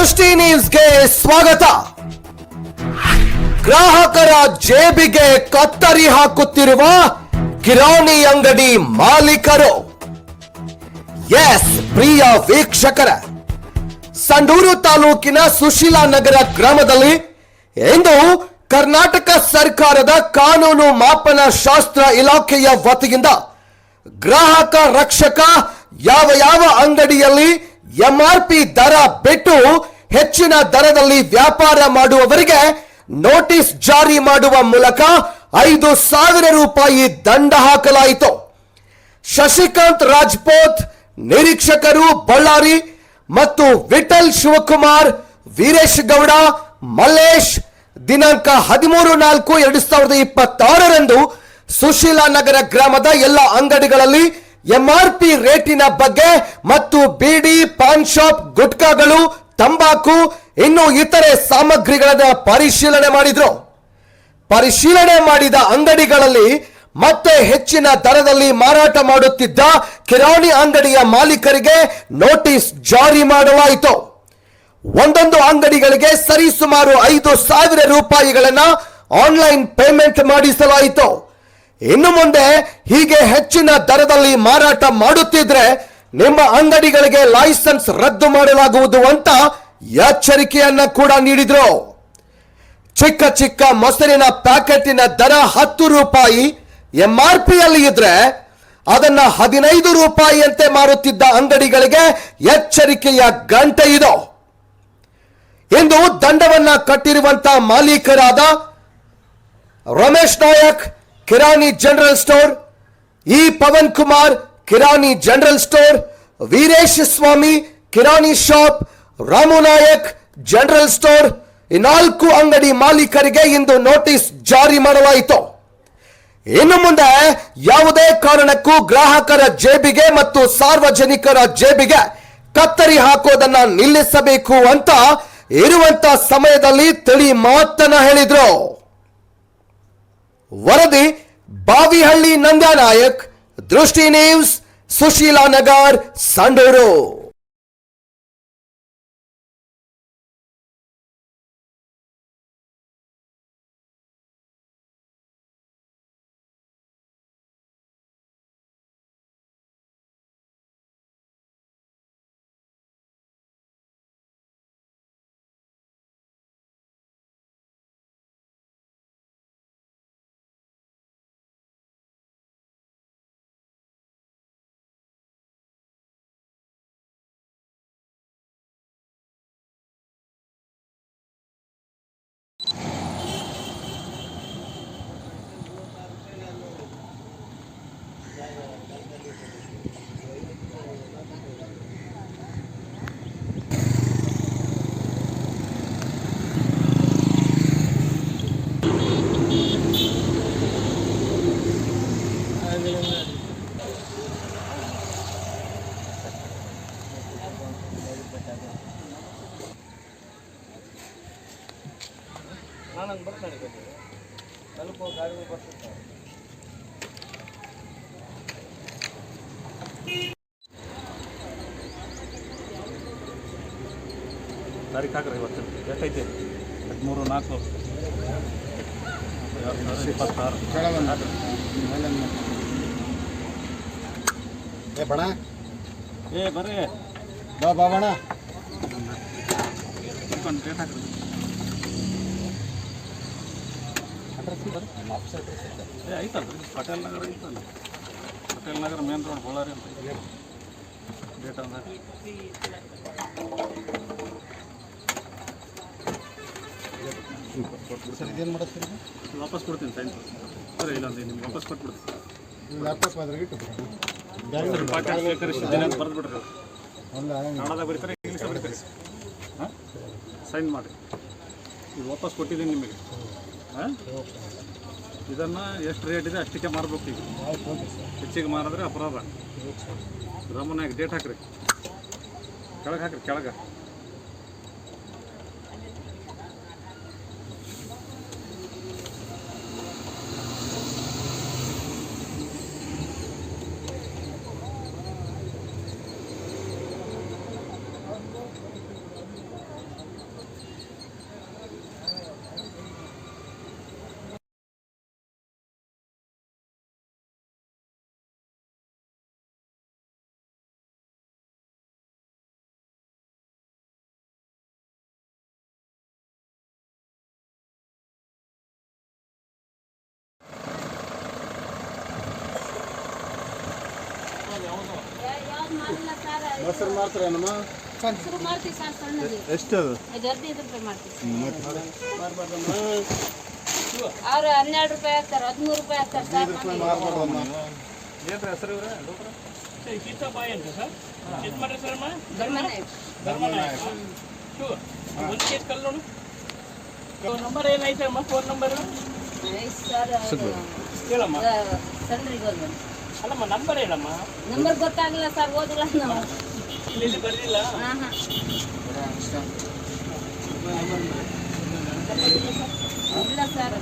ದೃಷ್ಟಿ ನ್ಯೂಸ್ಗೆ ಸ್ವಾಗತ. ಗ್ರಾಹಕರ ಜೇಬಿಗೆ ಕತ್ತರಿ ಹಾಕುತ್ತಿರುವ ಕಿರಾಣಿ ಅಂಗಡಿ ಮಾಲೀಕರು. ಎಸ್ ಪ್ರಿಯ ವೀಕ್ಷಕರ, ಸಂಡೂರು ತಾಲೂಕಿನ ಸುಶೀಲಾ ನಗರ ಗ್ರಾಮದಲ್ಲಿ ಇಂದು ಕರ್ನಾಟಕ ಸರ್ಕಾರದ ಕಾನೂನು ಮಾಪನ ಶಾಸ್ತ್ರ ಇಲಾಖೆಯ ವತಿಯಿಂದ ಗ್ರಾಹಕ ರಕ್ಷಕ ಯಾವ ಅಂಗಡಿಯಲ್ಲಿ ಎಂಆರ್ಪಿ ದರ ಬಿಟ್ಟು ಹೆಚ್ಚಿನ ದರದಲ್ಲಿ ವ್ಯಾಪಾರ ಮಾಡುವವರಿಗೆ ನೋಟಿಸ್ ಜಾರಿ ಮಾಡುವ ಮೂಲಕ 5,000 ರೂಪಾಯಿ ದಂಡ ಹಾಕಲಾಯಿತು. ಶಶಿಕಾಂತ್ ರಾಜ್ಪೂತ್ ನಿರೀಕ್ಷಕರು ಬಳ್ಳಾರಿ ಮತ್ತು ವಿಠಲ್ ಶಿವಕುಮಾರ್, ವೀರೇಶ್ ಗೌಡ, ಮಲ್ಲೇಶ್ ದಿನಾಂಕ 13/4/2026 ಸುಶೀಲಾ ನಗರ ಗ್ರಾಮದ ಎಲ್ಲ ಅಂಗಡಿಗಳಲ್ಲಿ ಎಂಆರ್ಪಿ ರೇಟಿನ ಬಗ್ಗೆ ಮತ್ತು ಬೀಡಿ, ಪಾನ್ ಶಾಪ್, ಗುಟ್ಕಾಗಳು, ತಂಬಾಕು ಇನ್ನು ಇತರೆ ಸಾಮಗ್ರಿಗಳನ್ನು ಪರಿಶೀಲನೆ ಮಾಡಿದ್ರು. ಪರಿಶೀಲನೆ ಮಾಡಿದ ಅಂಗಡಿಗಳಲ್ಲಿ ಮತ್ತೆ ಹೆಚ್ಚಿನ ದರದಲ್ಲಿ ಮಾರಾಟ ಮಾಡುತ್ತಿದ್ದ ಕಿರಾಣಿ ಅಂಗಡಿಯ ಮಾಲೀಕರಿಗೆ ನೋಟಿಸ್ ಜಾರಿ ಮಾಡಲಾಯಿತು. ಒಂದೊಂದು ಅಂಗಡಿಗಳಿಗೆ ಸರಿಸುಮಾರು 5,000 ರೂಪಾಯಿಗಳನ್ನು ಆನ್ಲೈನ್ ಪೇಮೆಂಟ್ ಮಾಡಿಸಲಾಯಿತು. ಇನ್ನು ಮುಂದೆ ಹೀಗೆ ಹೆಚ್ಚಿನ ದರದಲ್ಲಿ ಮಾರಾಟ ಮಾಡುತ್ತಿದ್ರೆ ನಿಮ್ಮ ಅಂಗಡಿಗಳಿಗೆ ಲೈಸೆನ್ಸ್ ರದ್ದು ಮಾಡಲಾಗುವುದು ಅಂತ ಎಚ್ಚರಿಕೆಯನ್ನ ಕೂಡ ನೀಡಿದ್ರು. ಚಿಕ್ಕ ಚಿಕ್ಕ ಮೊಸರಿನ ಪ್ಯಾಕೆಟಿನ ದರ 10 ರೂಪಾಯಿ ಎಂಆರ್ಪಿಯಲ್ಲಿ ಇದ್ರೆ ಅದನ್ನ 15 ರೂಪಾಯಿಯಂತೆ ಮಾರುತ್ತಿದ್ದ ಅಂಗಡಿಗಳಿಗೆ ಎಚ್ಚರಿಕೆಯ ಗಂಟೆ ಇದು. ಇಂದು ದಂಡವನ್ನ ಕಟ್ಟಿರುವಂತಹ ಮಾಲೀಕರಾದ ರಮೇಶ್ ನಾಯಕ್ ಕಿರಾಣಿ ಜನರಲ್ ಸ್ಟೋರ್, ಇ ಪವನ್ ಕುಮಾರ್ ಕಿರಾಣಿ ಜನರಲ್ ಸ್ಟೋರ್, ವೀರೇಶ್ ಸ್ವಾಮಿ ಕಿರಾಣಿ shop, Ramu Nayak general store ಈ 4 ಅಂಗಡಿ ಮಾಲೀಕರಿಗೆ ಇಂದು ನೋಟಿಸ್ ಜಾರಿ ಮಾಡಲಾಯಿತು. ಇನ್ನು ಮುಂದೆ ಯಾವುದೇ ಕಾರಣಕ್ಕೂ ಗ್ರಾಹಕರ ಜೇಬಿಗೆ ಮತ್ತು ಸಾರ್ವಜನಿಕರ ಜೇಬಿಗೆ ಕತ್ತರಿ ಹಾಕೋದನ್ನ ನಿಲ್ಲಿಸಬೇಕು ಅಂತ ಇರುವಂತ ಸಮಯದಲ್ಲಿ ತಿಳಿ ಮಾತನ್ನ ಹೇಳಿದ್ರು. ವರದಿ ಬಾವಿಹಳ್ಳಿ ನಂದ್ಯಾನಾಯಕ್, ದೃಷ್ಟಿ ನ್ಯೂಸ್, ಸುಶೀಲಾ ನಗರ್, ಸಂಡೂರು. ನಾನು ಬರ್ತಾನೆ ಸ್ವಲ್ಪ ಗಾಡಿ ಬರ್ತಿರ್ತಾರೆ. ತಾರೀಕು ಹಾಕ್ರಿ ಇವತ್ತು ಎಷ್ಟೈತೆ? 13/4/2026. ಏ ಬಣ ಏ ಬರ್ರಿ ಬಾ ಬಣ ರೇಟ್ ಹಾಕ್ರಿ. ಏ ಐತಲ್ರಿ ಪಟೇಲ್ ನಗರ ಐತಲ್ಲ, ಪಟೇಲ್ ನಗರ ಮೇನ್ ರೋಡ್ ಬಳ್ಳಾರಿ ಅಂತ ಡೇಟ್ ಅಂದ್ರೆ ಸರ್ ಇದೇನು ಮಾಡಿಸ್ತೀರಿ? ವಾಪಸ್ ಕೊಡ್ತೀನಿ ಸೈನ್ ಸರಿ. ಇಲ್ಲ ಅಂದ್ರೆ ನಿಮ್ಗೆ ವಾಪಸ್ ಕೊಟ್ಬಿಡ್ತೀನಿ. ಲ್ಯಾಪ್ಟಾಪ್ ಅದ್ರಾಗ ಇಟ್ಟು ಪಾಟೇಲ್ ಸ್ವೀಕರಿಸಿದ್ದೀನಿ ಅಂತ ಬರೆದು ಬಿಡ್ರಿ. ಕನ್ನಡದಾಗ ಬರೀತಾರೆ, ಇಂಗ್ಲೀಷ್ ಬರೀತಾರೆ. ಹಾಂ ಸೈನ್ ಮಾಡಿ ಇದು ವಾಪಸ್ ಕೊಟ್ಟಿದ್ದೀನಿ ನಿಮಗೆ. ಹಾಂ ಇದನ್ನು ಎಷ್ಟು ರೇಟ್ ಇದೆ ಅಷ್ಟಕ್ಕೆ ಮಾರ್ಬೇಕು. ಈಗ ಹೆಚ್ಚಿಗೆ ಮಾರಿದ್ರೆ ಅಪರಾಧ. ರಾಮನಾಯಕ್ ಡೇಟ್ ಹಾಕ್ರಿ, ಕೆಳಗೆ ಹಾಕ್ರಿ, ಕೆಳಗೆ ಮಾಡಿಲ್ಲ ಸರ್. ಮೊಸರು ಮಾತ್ರನಮ್ಮ ಶುರು ಮಾಡ್ತೀವಿ ಸರ್ ಸಣ್ಣದು. ಎಷ್ಟು ಅದು 15 ರೂಪಾಯಿ ಮಾಡ್ತೀವಿ. ಅವ್ರು 12 ರೂಪಾಯಿ ಹಾಕ್ತಾರೆ, 13 ರೂಪಾಯಿ ಹಾಕ್ತಾರೆ ಸರ್. ಮಾರ್ಬಾರ್ದಮ್ಮ ಏನ್ರಿ ಹೆಸರು ಇವ್ರೆ ಗೀತಾಬಾಯಿ ಅಂತ ಸರ್. ಎಷ್ಟು ಮಾಡ್ರಿ ಸರ್ ಅಮ್ಮ? ಧರ್ಮನಾಯಕ್. ಧರ್ಮನಾಯಕ. ಶೂರ್. ಒಂದು ಕೇಸ್ ಕಲ್ಲು ನೋಡು. ನಂಬರ್ ಏನೈತೆ ಅಮ್ಮ? ಫೋನ್ ನಂಬರ್ ಸರ್ ಹೇಳಮ್ಮ. ಸಣ್ಣ್ರಿಗೆ ಒಂದು ಅಲ್ಲಮ್ಮ ನಂಬರ್ ಹೇಳಮ್ಮ. ನಂಬರ್ ಗೊತ್ತಾಗಲ್ಲ ಸರ್, ಓದಿಲ್ಲ ನಾವು. ಇಲ್ಲಿ ಬರಲಿಲ್ಲ. ಹಾಂ ಹಾಂ ಇಲ್ಲ ಸರ್.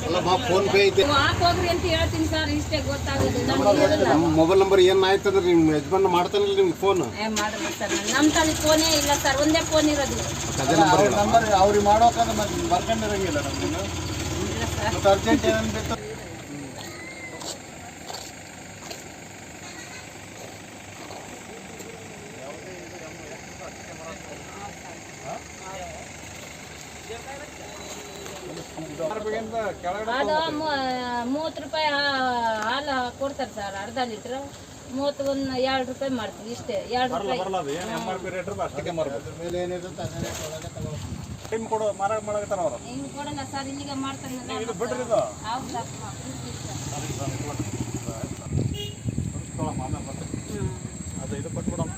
ಅಲ್ಲಮ್ಮ ಫೋನ್ ಪೇ ಐತೆ ನೀವು ಹಾಕೋಗ್ರಿ ಅಂತ ಹೇಳ್ತೀನಿ ಸರ್, ಇಷ್ಟೇ ಗೊತ್ತಾಗೋದು. ನಮ್ಗೆ ಇರಲ್ಲ. ನಮ್ಮ ಮೊಬೈಲ್ ನಂಬರ್ ಏನಾಯ್ತು ಅಂದ್ರೆ ನಿಮ್ಮ ಯಜಮಾನ ಮಾಡ್ತಾನಿಲ್ಲ ನಿಮ್ಗೆ ಫೋನ್ ಮಾಡಲ್ಲ ಸರ್. ನಮ್ಮ ತಲೆ ಫೋನೇ ಇಲ್ಲ ಸರ್, ಒಂದೇ ಫೋನ್ ಇರೋದು. ಅದೇ ನಂಬರ್ ಅವ್ರಿಗೆ ಮಾಡೋಕಂದ್ರೆ ಮತ್ತೆ ಬರ್ಕೊಂಡಿರಂಗಿಲ್ಲ ನಮ್ಗೆ ಇಲ್ಲ ಸರ್. ಮತ್ತೆ ಅರ್ಜೆಂಟ್ ಏನೇನು ಬೇಕು ಅದು 30 ರೂಪಾಯಿ ಹಾಲು ಕೊಡ್ತಾರೆ ಸರ್, ಅರ್ಧ ಲೀಟ್ರ್. 2 ರೂಪಾಯಿ ಮಾಡ್ತೀವಿ, ಇಷ್ಟೇ. 2 ರೂಪಾಯಿ ಬರಲ್ಲ ಅದು ಏನು ಎಮ್ ಆರ್ ಪಿ ರೇಟ್ ಅಷ್ಟಕ್ಕೆ ಮಾರ್ಬೋದು. ಮೇಲೆ ಏನಿರುತ್ತೆ ಅದನ್ನೇ ಒಳಗೆ ತಗೊಳ್ಳೋದು. ಟೈಮ್ ಕೊಡೋ ಮಾರಾಟ ಮಾಡಕತ್ತಾರ ಅವರು. ಹಿಂಗೆ ಕೊಡಲ್ಲ ಸರ್, ಇಲ್ಲಿಗೆ ಮಾಡ್ತಾರೆ. ಇದು ಬಿಡ್ರಿ ಇದು ಹೌದು ಸರ್. ಅದು ಇದು ಕೊಟ್ಬಿಡಮ್ಮ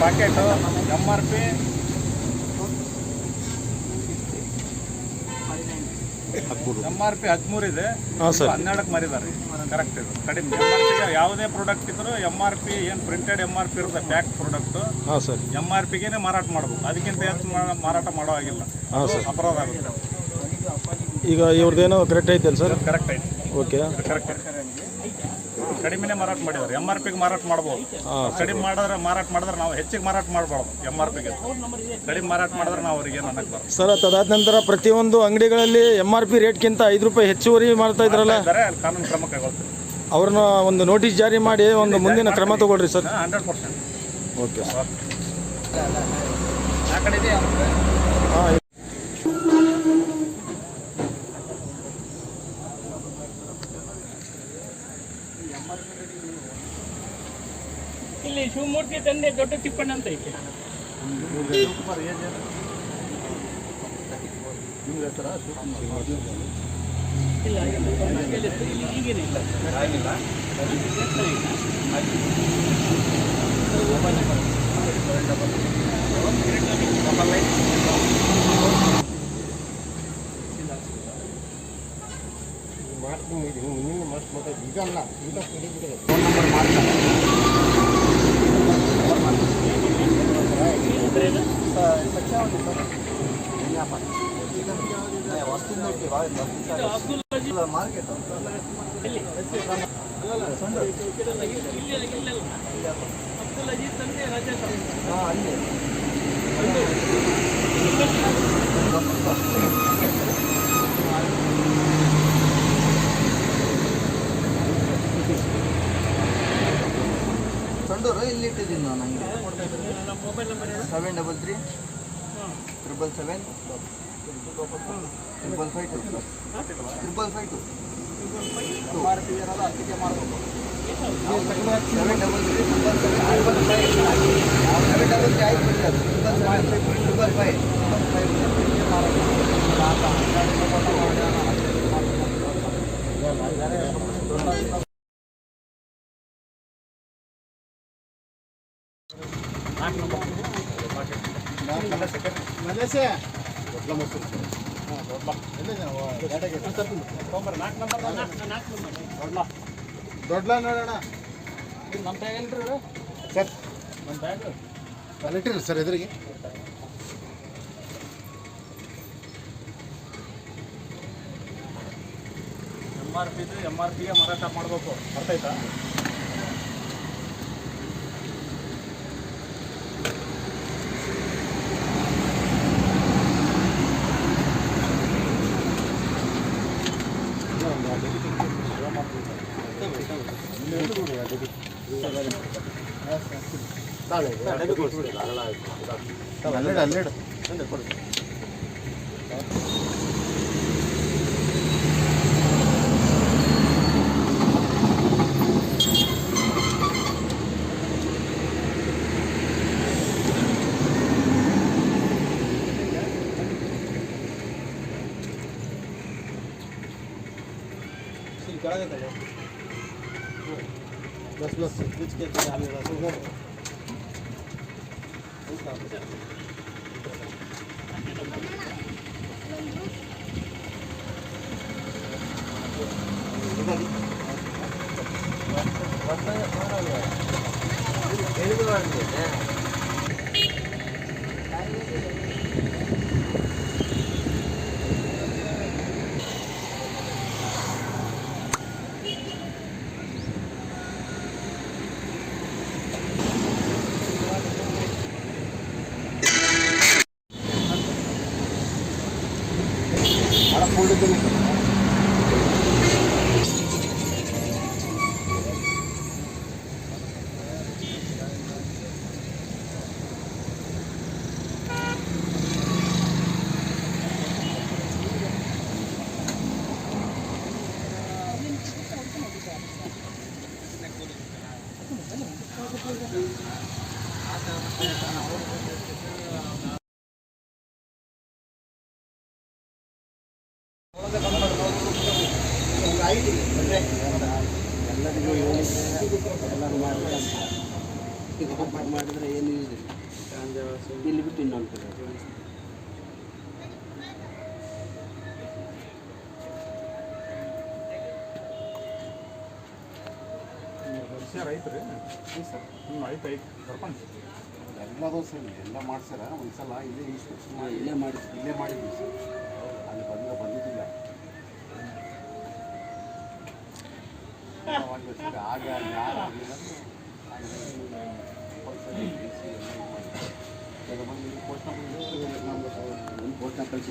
packet M R P M R P 13 ಇದೆ. 12ಕ್ಕೆ ಮಾರಿದ್ದಾರೆ. ಕರೆಕ್ಟ್ ಇದು ಕಡಿಮೆ. ಎಮ್ ಆರ್ ಪಿಗೆ ಯಾವುದೇ ಪ್ರಾಡಕ್ಟ್ ಇದ್ದರೂ ಎಮ್ ಆರ್ ಪಿ ಏನು ಪ್ರಿಂಟೆಡ್ ಎಮ್ ಆರ್ ಪಿ ಇರುತ್ತೆ ಪ್ಯಾಕ್ ಪ್ರಾಡಕ್ಟು ಎಮ್ ಆರ್ ಪಿಗೆ ಮಾರಾಟ ಮಾಡ್ಬೇಕು. ಅದಕ್ಕಿಂತ ಹೆಚ್ಚು ಮಾರಾಟ ಮಾಡೋ ಆಗಿಲ್ಲ, ಅಪರಾಧ ಆಗುತ್ತೆ. ಈಗ ಇವ್ರದ್ದೇನೋ ಕರೆಕ್ಟ್ ಐತಲ್ಲ ಸರ್? ಕರೆಕ್ಟ್ ಐತೆ. ಓಕೆ, ಕರೆಕ್ಟ್ ಕಡಿಮೆನೇ ಮಾರಾಟ ಮಾಡಿದ್ದಾರೆ. ಎಮ್ ಆರ್ ಪಿಗೆ ಮಾರಾಟ ಮಾಡ್ಬೋದು. ಕಡಿಮೆ ಮಾರಾಟ ಮಾಡಿದ್ರೆ ನಾವು ಹೆಚ್ಚಿಗೆ ಮಾರಾಟ ಮಾಡಬಾರ್ದು. ಎಮ್ ಆರ್ ಪಿಗೆ ಕಡಿಮೆ ಮಾರಾಟ ಮಾಡಿದ್ರೆ ನಾವು ಅವ್ರಿಗೆ ಏನು ಅನ್ನಕ್ಕೆ ಬರೋದು ಸರ್. ಅದಾದ ನಂತರ ಪ್ರತಿಯೊಂದು ಅಂಗಡಿಗಳಲ್ಲಿ ಎಮ್ ಆರ್ ಪಿ ರೇಟ್ಗಿಂತ 5 ರೂಪಾಯಿ ಹೆಚ್ಚುವರಿ ಮಾಡ್ತಾ ಇದ್ರಲ್ಲ, ಕಾನೂನು ಕ್ರಮ ಕೈಗೊಳ್ತೀವಿ. ಅವ್ರನ್ನ ಒಂದು ನೋಟಿಸ್ ಜಾರಿ ಮಾಡಿ ಒಂದು ಮುಂದಿನ ಕ್ರಮ ತಗೊಳ್ರಿ ಸರ್. 100%. Okay sir. ಆ ಕಡೆ ಇದೆ ಹಾಂ, ಇಲ್ಲಿ ಶಿವಮೂರ್ತಿ ತಂದೆ ದೊಡ್ಡ ತಿಪ್ಪಣ್ಣ ಅಂತ ಐತೆ. ಇಲ್ಲ ಈಗೇನೆ ಇಲ್ಲ. ಸಂಡೂರು ಇಲ್ಲಿ ಇಟ್ಟಿದ್ದೀನಿ ನಾನು. ನನಗೆ ಮೊಬೈಲ್ ನಂಬರ್ 733 777 552 552 ಅದಕ್ಕೆ ಮಾಡಬೇಕು. 733 ದೊಡ್ಡ ನೋಡೋಣ ಸರ್. ಇಟ್ಟಿರಲ್ಲ ಸರ್ ಎದುರಿಗೆ. ಎಮ್ ಆರ್ ಪಿ ಇದ್ರೆ ಎಮ್ ಆರ್ ಪಿಗೆ ಮಾರಾಟ ಮಾಡಬೇಕು. ಅರ್ಥ ಆಯ್ತಾ? ಅಲ್ಲೆಡು बस बस बीच के डाले बस ಎಲ್ಲರಿಗೂ ಎಲ್ಲರೂ ಮಾಡಿದ್ರೆ ಏನು ಇಲ್ಲಿ ಬಿಟ್ಟು ಇನ್ನೊಂದು ರೈತರು ಆಯ್ತು ಸರ್ಪಂಚ್ ಎಲ್ಲದೂ ಸರಿ ಎಲ್ಲ ಮಾಡ್ಸ್ಯಾರ ಒಂದ್ಸಲ ಇಲ್ಲೇ ಇನ್ಸ್ಪೆಕ್ಷನ್ ಮಾಡಿ ಇಲ್ಲೇ ಮಾಡಿದ್ವಿ ಸರ್ ಅಲ್ಲಿ ಬಂದಿದ್ದಿಲ್ಲ ಆಗ ಯಾರು ಪೋಸ್ಟ್ನ ಕಳಿಸಿ